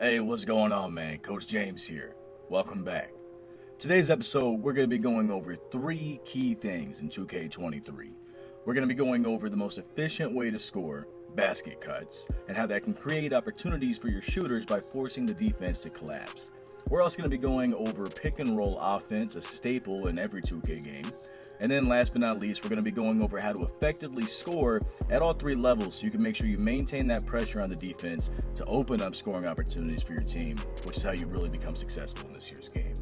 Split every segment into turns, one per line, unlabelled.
Hey, what's going on, man? Coach James here. Welcome back. Today's episode, we're going to be going over 3 key things in 2K23. We're going to be going over the most efficient way to score, basket cuts, and how that can create opportunities for your shooters by forcing the defense to collapse. We're also going to be going over pick and roll offense, a staple in every 2K game. And then last but not least, we're going to be going over how to effectively score at all 3 levels so you can make sure you maintain that pressure on the defense to open up scoring opportunities for your team, which is how you really become successful in this year's game.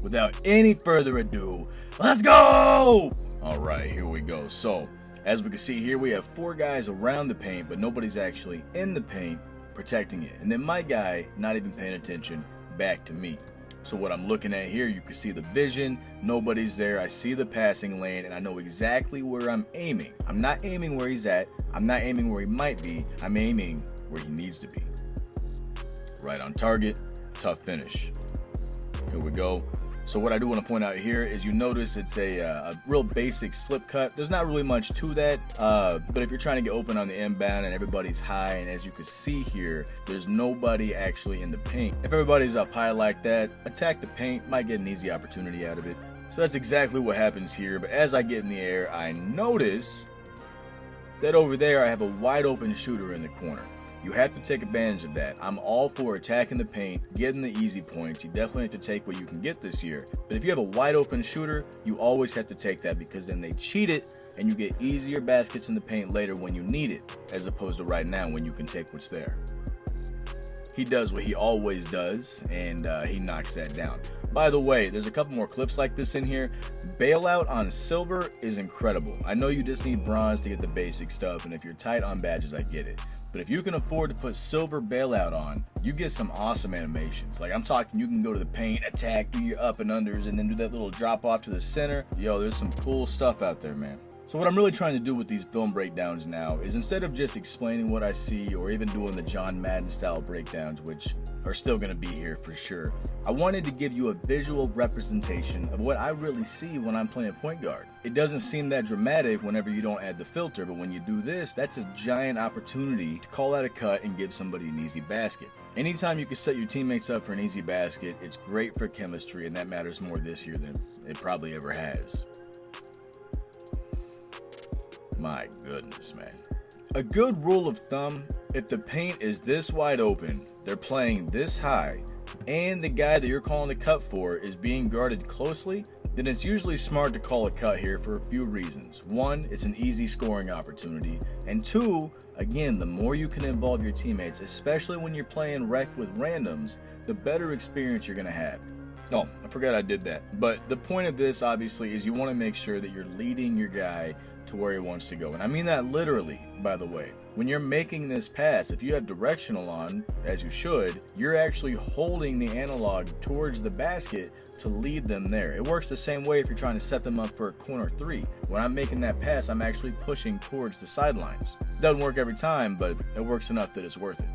Without any further ado, let's go! All right, here we go. So, as we can see here, we have 4 guys around the paint, but nobody's actually in the paint protecting it. And then my guy, not even paying attention, back to me. So what I'm looking at here, you can see the vision, nobody's there, I see the passing lane, and I know exactly where I'm aiming. I'm not aiming where he's at, I'm not aiming where he might be, I'm aiming where he needs to be. Right on target, tough finish. Here we go. So what I do want to point out here is you notice it's a real basic slip cut. There's not really much to that, but if you're trying to get open on the inbound and everybody's high, and as you can see here, there's nobody actually in the paint. If everybody's up high like that, attack the paint, might get an easy opportunity out of it. So that's exactly what happens here, but as I get in the air, I notice that over there I have a wide open shooter in the corner. You have to take advantage of that. I'm all for attacking the paint, getting the easy points. You definitely have to take what you can get this year. But if you have a wide open shooter, you always have to take that because then they cheat it and you get easier baskets in the paint later when you need it, as opposed to right now when you can take what's there. He does what he always does, and he knocks that down. By the way, there's a couple more clips like this in here. Bailout on silver is incredible. I know you just need bronze to get the basic stuff, and if you're tight on badges, I get it. But if you can afford to put silver bailout on, you get some awesome animations. Like I'm talking, you can go to the paint, attack, do your up and unders, and then do that little drop off to the center. Yo, there's some cool stuff out there, man. So what I'm really trying to do with these film breakdowns now is instead of just explaining what I see or even doing the John Madden style breakdowns, which are still going to be here for sure, I wanted to give you a visual representation of what I really see when I'm playing point guard. It doesn't seem that dramatic whenever you don't add the filter, but when you do this, that's a giant opportunity to call out a cut and give somebody an easy basket. Anytime you can set your teammates up for an easy basket, it's great for chemistry, and that matters more this year than it probably ever has. My goodness, man. A good rule of thumb, if the paint is this wide open, they're playing this high, and the guy that you're calling the cut for is being guarded closely, then it's usually smart to call a cut here for a few reasons. 1, it's an easy scoring opportunity, and 2, again, the more you can involve your teammates, especially when you're playing rec with randoms, the better experience you're going to have. Oh, I forgot I did that. But the point of this, obviously, is you want to make sure that you're leading your guy to where he wants to go. And I mean that literally, by the way. When you're making this pass, if you have directional on, as you should, you're actually holding the analog towards the basket to lead them there. It works the same way if you're trying to set them up for a corner 3. When I'm making that pass, I'm actually pushing towards the sidelines. It doesn't work every time, but it works enough that it's worth it.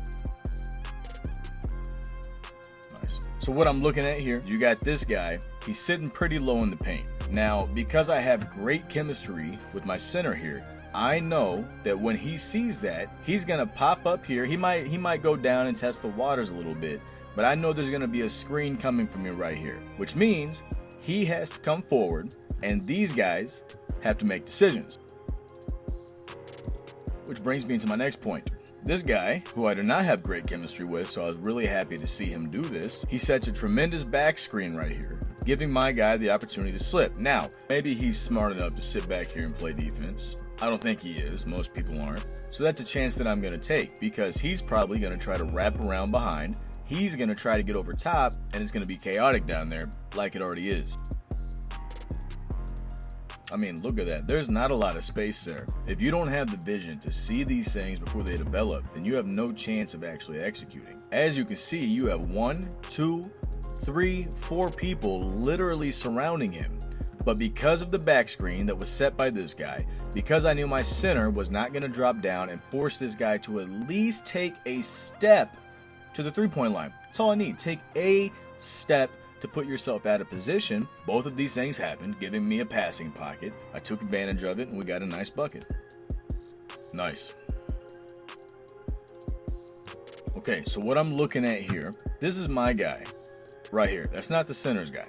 Nice. So what I'm looking at here, you got this guy. He's sitting pretty low in the paint. Now, because I have great chemistry with my center here, I know that when he sees that, he's gonna pop up here. He might go down and test the waters a little bit, but I know there's gonna be a screen coming from me right here, which means he has to come forward, and these guys have to make decisions. Which brings me into my next point. This guy, who I do not have great chemistry with, so I was really happy to see him do this, he sets a tremendous back screen right here, giving my guy the opportunity to slip. Now, maybe he's smart enough to sit back here and play defense. I don't think he is. Most people aren't. So that's a chance that I'm going to take because he's probably going to try to wrap around behind. He's going to try to get over top, and it's going to be chaotic down there like it already is. I mean, look at that. There's not a lot of space there. If you don't have the vision to see these things before they develop, then you have no chance of actually executing. As you can see, you have 1, 2, 3, 4 people literally surrounding him. But because of the back screen that was set by this guy, because I knew my center was not going to drop down and force this guy to at least take a step to the three-point line. That's all I need. Take a step to put yourself out of position. Both of these things happened, giving me a passing pocket. I took advantage of it, and we got a nice bucket. Nice. Okay, so what I'm looking at here, this is my guy right here. That's not the center's guy.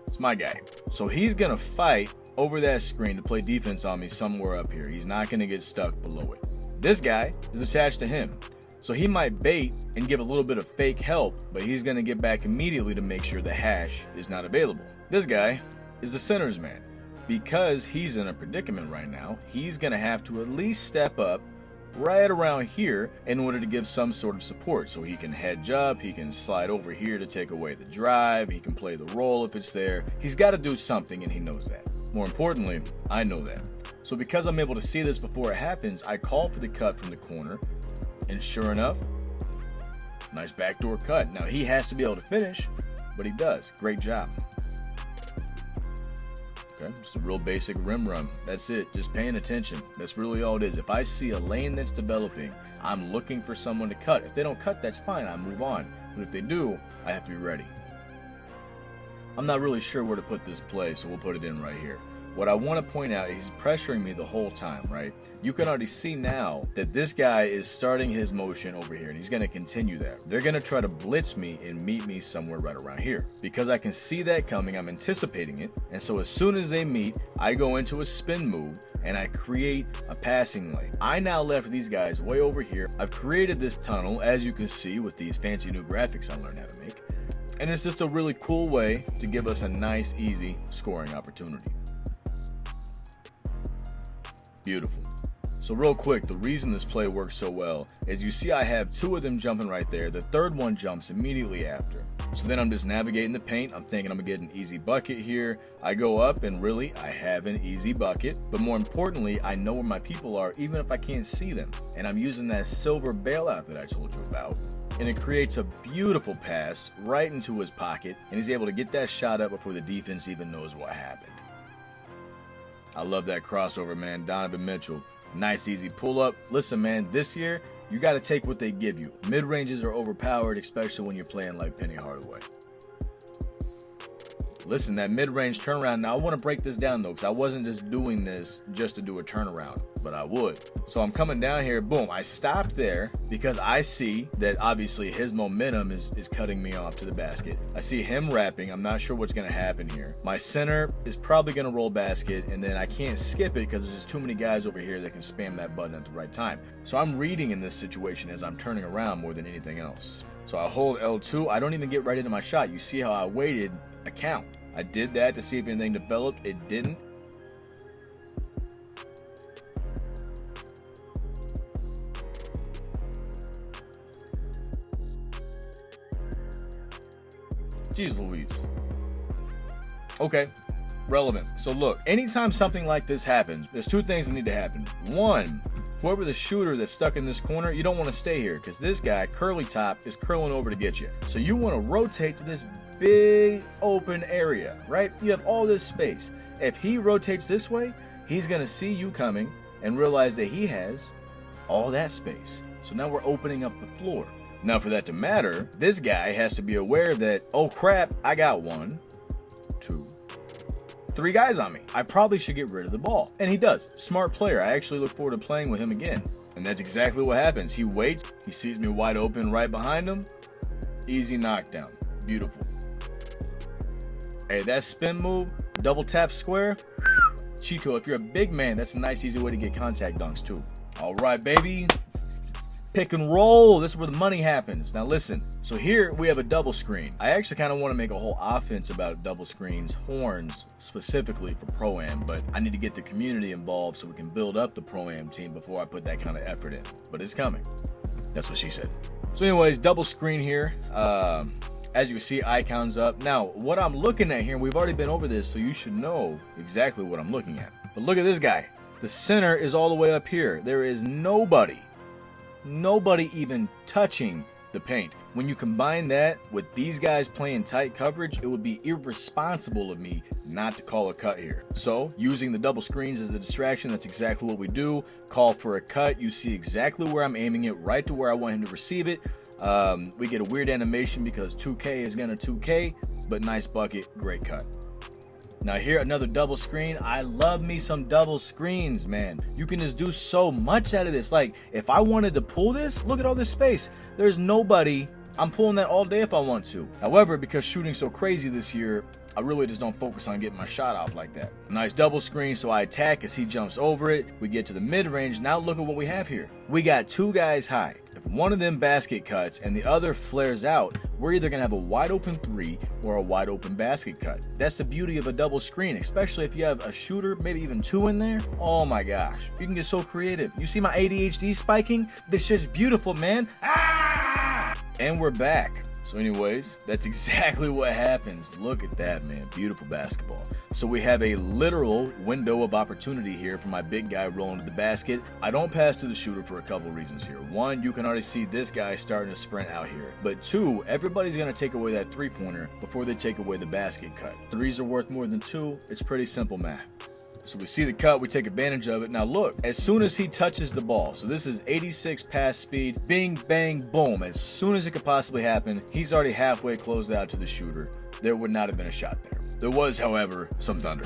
It's my guy. So he's going to fight over that screen to play defense on me somewhere up here. He's not going to get stuck below it. This guy is attached to him. So he might bait and give a little bit of fake help, but he's going to get back immediately to make sure the hash is not available. This guy is the center's man. Because he's in a predicament right now, he's going to have to at least step up right around here in order to give some sort of support. So he can hedge up, he can slide over here to take away the drive, he can play the role if it's there. He's got to do something, and he knows that. More importantly, I know that. So because I'm able to see this before it happens, I call for the cut from the corner, and sure enough, nice backdoor cut. Now he has to be able to finish, but he does. Great job. Okay, just a real basic rim run. That's it. Just paying attention. That's really all it is. If I see a lane that's developing, I'm looking for someone to cut. If they don't cut, that's fine. I move on. But if they do, I have to be ready. I'm not really sure where to put this play, so we'll put it in right here. What I want to point out is he's pressuring me the whole time, right? You can already see now that this guy is starting his motion over here, and he's going to continue that. They're going to try to blitz me and meet me somewhere right around here. Because I can see that coming, I'm anticipating it, and so as soon as they meet, I go into a spin move, and I create a passing lane. I now left these guys way over here. I've created this tunnel, as you can see, with these fancy new graphics I learned how to make, and it's just a really cool way to give us a nice, easy scoring opportunity. Beautiful. So real quick, the reason this play works so well is you see I have two of them jumping right there. The third one jumps immediately after. So then I'm just navigating the paint. I'm thinking I'm gonna get an easy bucket here. I go up and really I have an easy bucket. But more importantly, I know where my people are even if I can't see them. And I'm using that silver bailout that I told you about. And it creates a beautiful pass right into his pocket. And he's able to get that shot up before the defense even knows what happened. I love that crossover, man. Donovan Mitchell. Nice, easy pull-up. Listen, man, this year, you got to take what they give you. Mid-ranges are overpowered, especially when you're playing like Penny Hardaway. Listen, that mid-range turnaround, now I want to break this down, though, because I wasn't just doing this just to do a turnaround, but I would. So I'm coming down here, boom, I stopped there because I see that obviously his momentum is cutting me off to the basket. I see him wrapping. I'm not sure what's going to happen here. My center is probably going to roll basket, and then I can't skip it because there's just too many guys over here that can spam that button at the right time. So I'm reading in this situation as I'm turning around more than anything else. So I hold L2. I don't even get right into my shot. You see how I waited a count. I did that to see if anything developed. It didn't. Jeez Louise. Okay, relevant. So look, anytime something like this happens, there's two things that need to happen. One, whoever the shooter that's stuck in this corner, you don't want to stay here because this guy, curly top, is curling over to get you. So you want to rotate to this big open area, right? You have all this space. If he rotates this way, he's going to see you coming and realize that he has all that space. So now we're opening up the floor. Now for that to matter, this guy has to be aware that, oh crap, I got 1, 2, 3 guys on me. I probably should get rid of the ball. And he does. Smart player. I actually look forward to playing with him again. And that's exactly what happens. He waits. He sees me wide open right behind him. Easy knockdown. Beautiful. Hey, that spin move, double tap square, Chico, if you're a big man, that's a nice, easy way to get contact dunks, too. All right, baby. Pick and roll. This is where the money happens. Now, listen. So here we have a double screen. I actually kind of want to make a whole offense about double screens, horns, specifically for Pro-Am, but I need to get the community involved so we can build up the Pro-Am team before I put that kind of effort in. But it's coming. That's what she said. So anyways, double screen here. As you can see, icons up. Now, what I'm looking at here, we've already been over this, so you should know exactly what I'm looking at. But look at this guy. The center is all the way up here. There is nobody even touching the paint. When you combine that with these guys playing tight coverage, it would be irresponsible of me not to call a cut here. So, using the double screens as a distraction, that's exactly what we do. Call for a cut. You see exactly where I'm aiming it, right to where I want him to receive it. We get a weird animation because 2K is gonna 2K, but nice bucket, great cut. Now here, another double screen. I love me some double screens, man. You can just do so much out of this. Like, if I wanted to pull this, look at all this space. There's nobody. I'm pulling that all day if I want to. However, because shooting's so crazy this year, I really just don't focus on getting my shot off like that. Nice double screen, so I attack as he jumps over it. We get to the mid-range. Now look at what we have here. We got two guys high. If one of them basket cuts and the other flares out, we're either gonna have a wide open three or a wide open basket cut. That's the beauty of a double screen, especially if you have a shooter, maybe even two in there. Oh my gosh, you can get so creative. You see my ADHD spiking? This shit's beautiful, man. Ah! And we're back. So anyways, that's exactly what happens. Look at that, man. Beautiful basketball. So we have a literal window of opportunity here for my big guy rolling to the basket. I don't pass to the shooter for a couple reasons here. One, you can already see this guy starting to sprint out here. But two, everybody's going to take away that three-pointer before they take away the basket cut. Threes are worth more than two. It's pretty simple math. So we see the cut, we take advantage of it. Now look, as soon as he touches the ball, so this is 86 pass speed, bing, bang, boom. As soon as it could possibly happen, he's already halfway closed out to the shooter. There would not have been a shot there. There was, however, some thunder.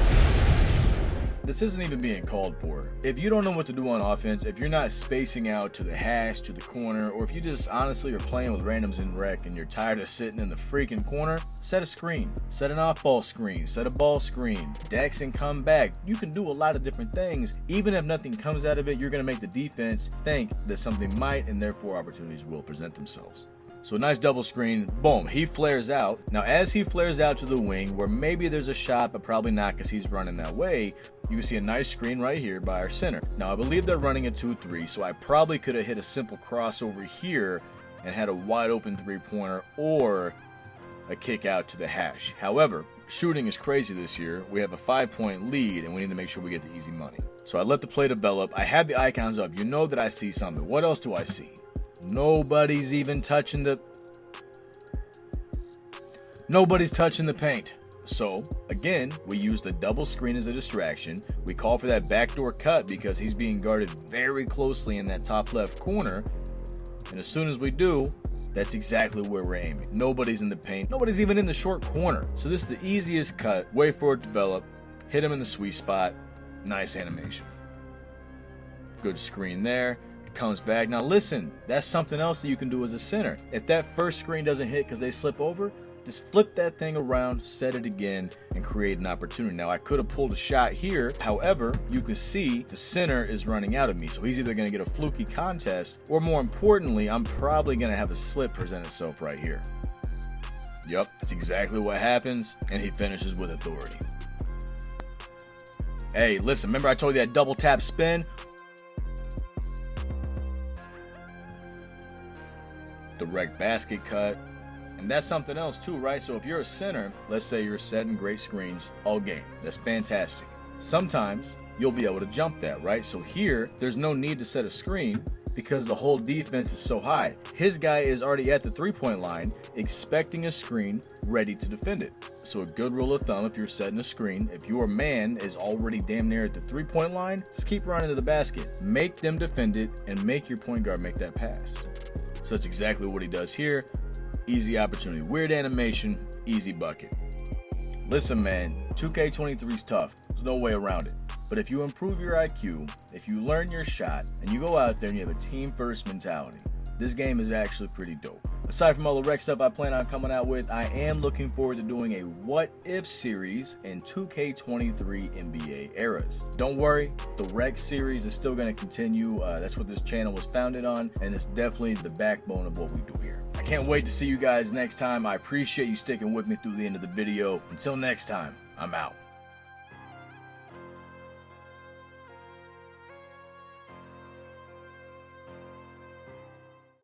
This isn't even being called for. If you don't know what to do on offense, if you're not spacing out to the hash, to the corner, or if you just honestly are playing with randoms in rec and you're tired of sitting in the freaking corner, set a screen. Set an off-ball screen. Set a ball screen. Dex and come back. You can do a lot of different things. Even if nothing comes out of it, you're going to make the defense think that something might, and therefore opportunities will present themselves. So a nice double screen, boom, he flares out. Now as he flares out to the wing, where maybe there's a shot, but probably not because he's running that way, you can see a nice screen right here by our center. Now I believe they're running a 2-3, so I probably could have hit a simple cross over here and had a wide open three-pointer or a kick out to the hash. However, shooting is crazy this year. We have a 5-point lead and we need to make sure we get the easy money. So I let the play develop. I had the icons up. You know that I see something. What else do I see? Nobody's even touching the... Nobody's touching the paint. So, again, we use the double screen as a distraction. We call for that backdoor cut because he's being guarded very closely in that top left corner. And as soon as we do, that's exactly where we're aiming. Nobody's in the paint. Nobody's even in the short corner. So this is the easiest cut. Wait for it to develop. Hit him in the sweet spot. Nice animation. Good screen there. Comes back. Now listen, that's something else that you can do as a center. If that first screen doesn't hit because they slip over, just flip that thing around, set it again, and create an opportunity. Now I could have pulled a shot here. However, you can see the center is running out of me. So he's either going to get a fluky contest, or more importantly, I'm probably going to have a slip present itself right here. Yep, that's exactly what happens, and he finishes with authority. Hey, listen, remember I told you that double tap spin? Direct basket cut. And that's something else too, right? So if you're a center, let's say you're setting great screens all game. That's fantastic. Sometimes you'll be able to jump that, right? So here, there's no need to set a screen because the whole defense is so high. His guy is already at the three-point line, expecting a screen, ready to defend it. So a good rule of thumb, if you're setting a screen, if your man is already damn near at the three-point line, just keep running to the basket. Make them defend it and make your point guard make that pass. So that's exactly what he does here. Easy opportunity. Weird animation, easy bucket. Listen, man, 2K23 is tough. There's no way around it. But if you improve your IQ, if you learn your shot, and you go out there and you have a team-first mentality, this game is actually pretty dope. Aside from all the rec stuff I plan on coming out with, I am looking forward to doing a What If series in 2K23 NBA eras. Don't worry, the rec series is still going to continue. That's what this channel was founded on, and it's definitely the backbone of what we do here. I can't wait to see you guys next time. I appreciate you sticking with me through the end of the video. Until next time, I'm out.